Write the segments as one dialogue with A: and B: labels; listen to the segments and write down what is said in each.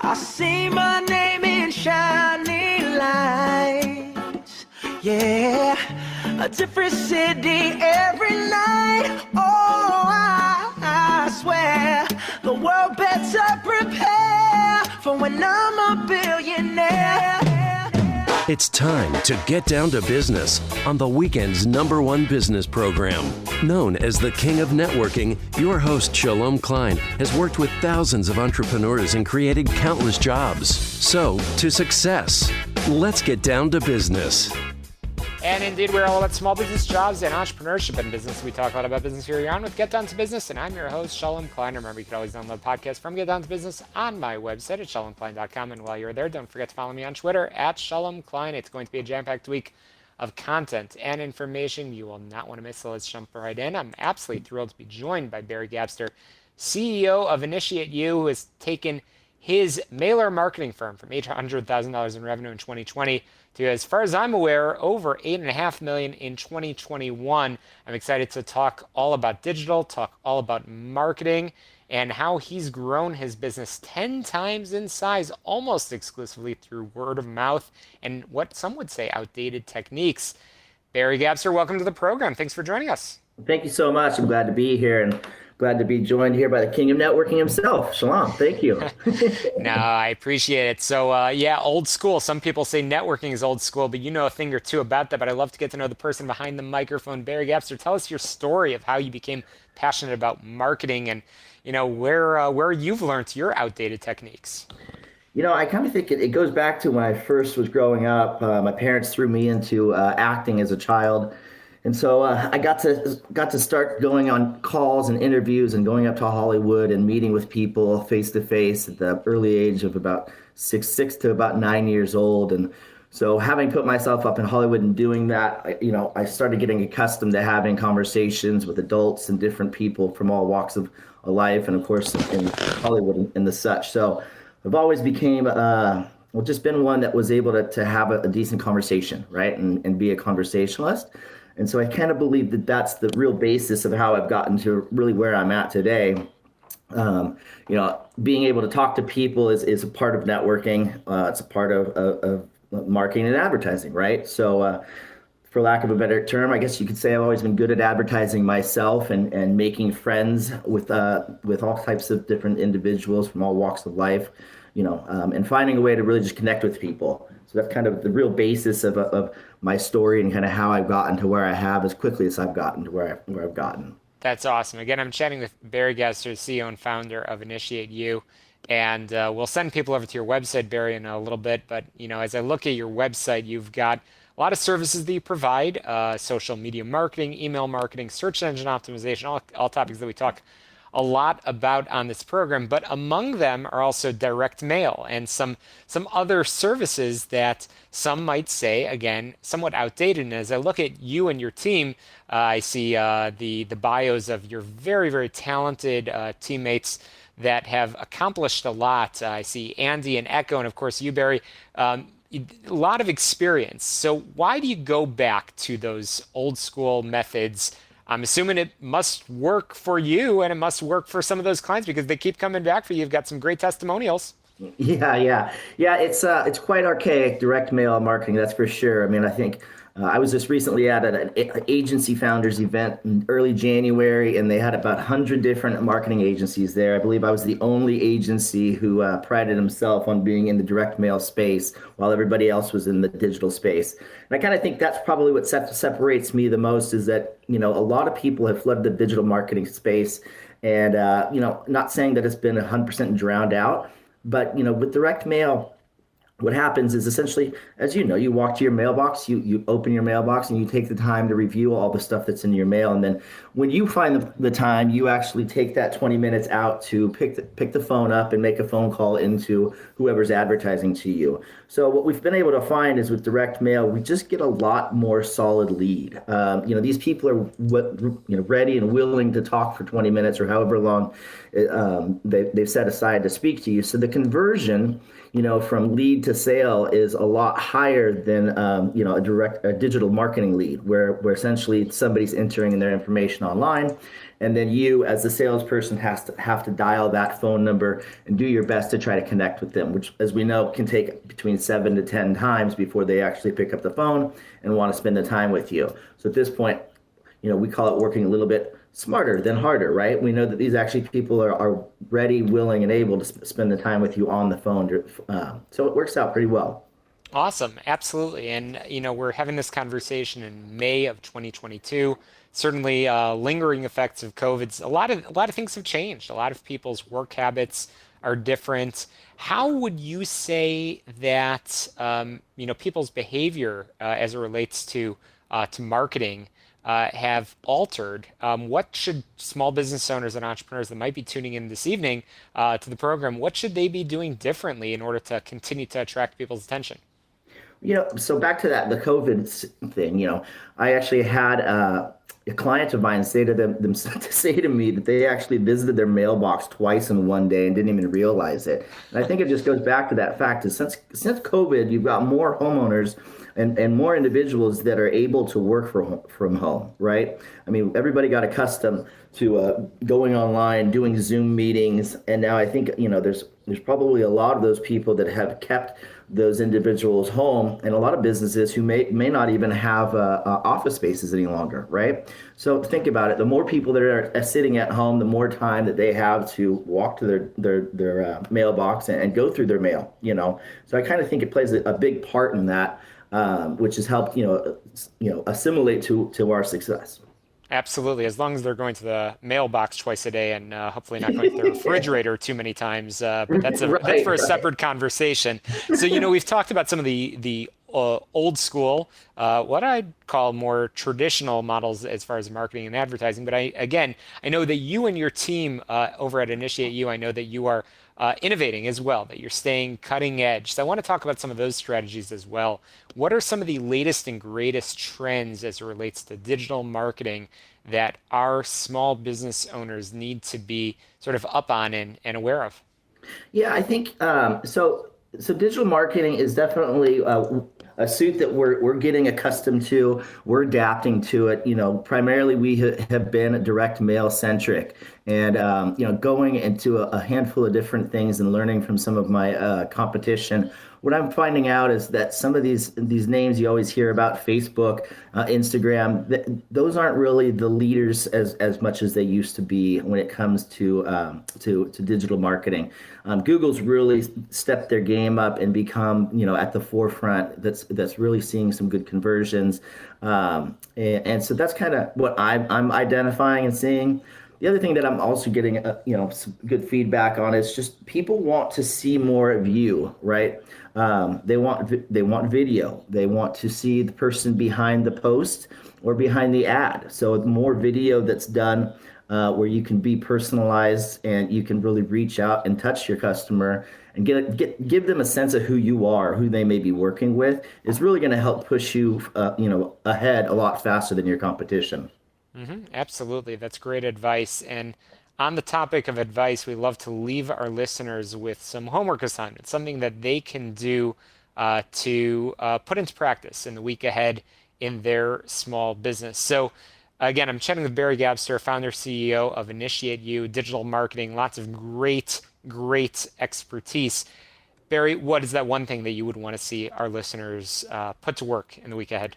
A: I see my name in shining lights. Yeah, a different city every night. Oh, I swear the world better prepare for when I'm a billionaire.
B: It's time to get down to business on the weekend's #1 business program. Known as the King of Networking, your host, Shalom Klein, has worked with thousands of entrepreneurs and created countless jobs. So, to success. Let's get down to business.
C: And indeed, we're all about small business jobs and entrepreneurship in business. We talk a lot about business here on with Get Down to Business, and I'm your host, Shalom Klein. Remember, you can always download the podcast from Get Down to Business on my website at shalomklein.com. And while you're there, don't forget to follow me on Twitter at Shalom Klein. It's going to be a jam-packed week of content and information you will not want to miss. So let's jump right in. I'm absolutely thrilled to be joined by Barry Gabster, CEO of Initiate U, who has taken his mailer marketing firm from $800,000 in revenue in 2020 to, as far as I'm aware, over $8.5 million in 2021. I'm excited to talk all about digital, talk all about marketing, and how he's grown his business 10 times in size, almost exclusively through word of mouth and what some would say outdated techniques. Barry Gabster, welcome to the program. Thanks for joining us.
D: Thank you so much. I'm glad to be here and glad to be joined here by the King of Networking himself. Shalom. Thank you.
C: No, I appreciate it. So yeah, old school. Some people say networking is old school, but you know a thing or two about that. But I'd love to get to know the person behind the microphone. Barry Gabster, tell us your story of how you became passionate about marketing and, you know, where you've learned your outdated techniques.
D: You know, I kind of think it goes back to when I first was growing up. My parents threw me into acting as a child. And so I got to start going on calls and interviews and going up to Hollywood and meeting with people face to face at the early age of about six to about 9 years old. And so having put myself up in Hollywood and doing that, I started getting accustomed to having conversations with adults and different people from all walks of life, and of course in Hollywood and the such. So I've always became just been one that was able to have a decent conversation, right, and be a conversationalist. And so I kind of believe that that's the real basis of how I've gotten to really where I'm at today. Being able to talk to people is a part of networking. It's a part of marketing and advertising, right? So for lack of a better term, I guess you could say I've always been good at advertising myself and making friends with all types of different individuals from all walks of life, and finding a way to really just connect with people. So that's kind of the real basis of my story and kind of how I've gotten to where I have as quickly as I've gotten to where I've gotten.
C: That's awesome. Again, I'm chatting with Barry Gabster, CEO and founder of Initiate U. And we'll send people over to your website, Barry, in a little bit. But, as I look at your website, you've got a lot of services that you provide, social media marketing, email marketing, search engine optimization, all topics that we talk a lot about on this program. But among them are also direct mail and some other services that some might say, again, somewhat outdated. And as I look at you and your team, I see the bios of your very, very talented teammates that have accomplished a lot. I see Andy and Echo, and of course you, Barry, a lot of experience. So why do you go back to those old school methods? I'm assuming it must work for you and it must work for some of those clients because they keep coming back for you. You've got some great testimonials.
D: Yeah. It's quite archaic, direct mail marketing, that's for sure. I mean, I think I was just recently at an agency founders event in early January, and they had about 100 different marketing agencies there. I believe I was the only agency who prided himself on being in the direct mail space while everybody else was in the digital space. And I kind of think that's probably what separates me the most is that, a lot of people have flooded the digital marketing space and, not saying that it's been 100% drowned out, but, with direct mail, what happens is essentially, as you walk to your mailbox, you open your mailbox and you take the time to review all the stuff that's in your mail. And then when you find the time, you actually take that 20 minutes out to pick the phone up and make a phone call into whoever's advertising to you. So what we've been able to find is with direct mail, we just get a lot more solid lead. These people are ready and willing to talk for 20 minutes or however long they've set aside to speak to you. So the conversion, from lead to to sale is a lot higher than a digital marketing lead, where essentially somebody's entering their information online, and then you as the salesperson have to dial that phone number and do your best to try to connect with them, which, as we know, can take between 7 to 10 times before they actually pick up the phone and want to spend the time with you. So at this point, we call it working a little bit smarter than harder, right? We know that these actually people are ready, willing, and able to spend the time with you on the phone. So it works out pretty well.
C: Awesome. Absolutely. And, we're having this conversation in May of 2022. Certainly, lingering effects of COVID. A lot of things have changed. A lot of people's work habits are different. How would you say that, people's behavior as it relates to marketing have altered? What should small business owners and entrepreneurs that might be tuning in this evening to the program, what should they be doing differently in order to continue to attract people's attention?
D: So back to the COVID thing, I actually had a client of mine say to me that they actually visited their mailbox twice in one day and didn't even realize it. And I think it just goes back to that fact is since COVID, you've got more homeowners and more individuals that are able to work from home, right? I mean, everybody got accustomed to going online, doing Zoom meetings, and now I think there's probably a lot of those people that have kept those individuals home, and a lot of businesses who may not even have office spaces any longer, right? So think about it: the more people that are sitting at home, the more time that they have to walk to their mailbox and go through their mail. So I kind of think it plays a big part in that. Which has helped, assimilate to our success.
C: Absolutely. As long as they're going to the mailbox twice a day and hopefully not going to the refrigerator too many times. But that's for a separate conversation. So, we've talked about some of the old school, what I'd call more traditional models as far as marketing and advertising. But I know that you and your team over at Initiate You, I know that you are innovating as well, that you're staying cutting edge. So I want to talk about some of those strategies as well. What are some of the latest and greatest trends as it relates to digital marketing that our small business owners need to be sort of up on and aware of?
D: Yeah, I think so. So digital marketing is definitely a suit that we're getting accustomed to. We're adapting to it. Primarily we have been direct mail centric, and going into a handful of different things and learning from some of my competition. What I'm finding out is that some of these names you always hear about, Facebook, Instagram, those aren't really the leaders as much as they used to be when it comes to digital marketing. Google's really stepped their game up and become at the forefront. That's really seeing some good conversions, and so that's kind of what I'm identifying and seeing. The other thing that I'm also getting, some good feedback on is just people want to see more of you, right? They want video. They want to see the person behind the post or behind the ad. So more video that's done where you can be personalized and you can really reach out and touch your customer and give them a sense of who you are, who they may be working with, is really going to help push you, ahead a lot faster than your competition.
C: Absolutely. That's great advice. And on the topic of advice, we love to leave our listeners with some homework assignments, something that they can do to put into practice in the week ahead in their small business. So again, I'm chatting with Barry Gabster, founder, CEO of Initiate You, digital marketing, lots of great expertise. Barry, what is that one thing that you would want to see our listeners put to work in the week ahead?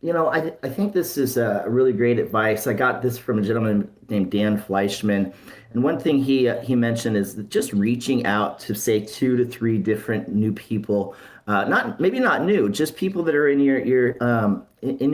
D: I think this is a really great advice. I got this from a gentleman named Dan Fleischman. And one thing he mentioned is just reaching out to, say, 2 to 3 different new people, not new, just people that are in your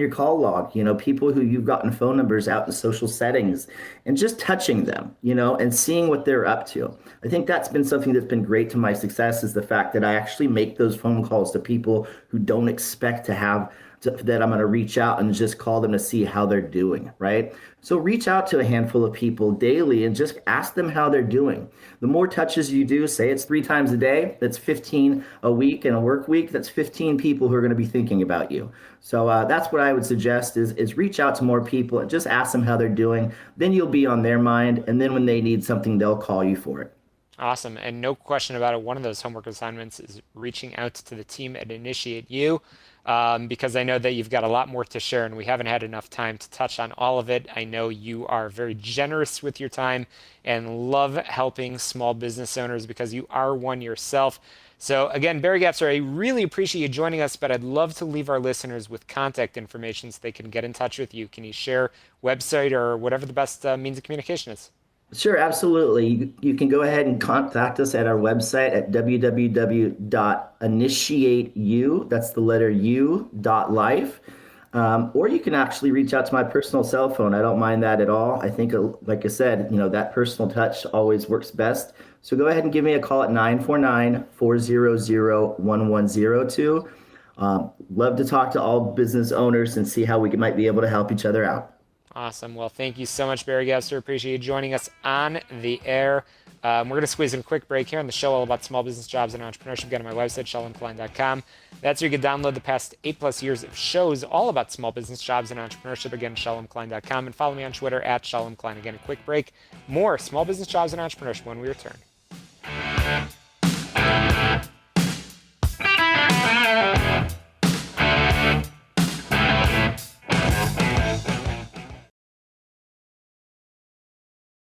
D: call log, people who you've gotten phone numbers out in social settings, and just touching them, and seeing what they're up to. I think that's been something that's been great to my success, is the fact that I actually make those phone calls to people who don't expect that I'm going to reach out and just call them to see how they're doing, right? So reach out to a handful of people daily and just ask them how they're doing. The more touches you do, say it's 3 times a day, that's 15 a week. In a work week, that's 15 people who are going to be thinking about you. So that's what I would suggest is reach out to more people and just ask them how they're doing. Then you'll be on their mind. And then when they need something, they'll call you for it.
C: Awesome. And no question about it, one of those homework assignments is reaching out to the team at Initiate You, because I know that you've got a lot more to share and we haven't had enough time to touch on all of it. I know you are very generous with your time and love helping small business owners because you are one yourself. So again, Barry Gabster, I really appreciate you joining us, but I'd love to leave our listeners with contact information so they can get in touch with you. Can you share website or whatever the best means of communication is?
D: Sure, absolutely. You can go ahead and contact us at our website at www.initiateu, that's the letter U, .life. Or you can actually reach out to my personal cell phone. I don't mind that at all. I think, like I said, that personal touch always works best. So go ahead and give me a call at 949-400-1102. Love to talk to all business owners and see how we might be able to help each other out.
C: Awesome. Well, thank you so much, Barry Gabster. Appreciate you joining us on the air. We're going to squeeze in a quick break here on the show all about small business, jobs, and entrepreneurship. Get on my website, shalomklein.com. That's where you can download the past 8+ years of shows all about small business, jobs, and entrepreneurship. Again, shalomklein.com. And follow me on Twitter at shalomklein. Again, a quick break. More small business, jobs, and entrepreneurship when we return.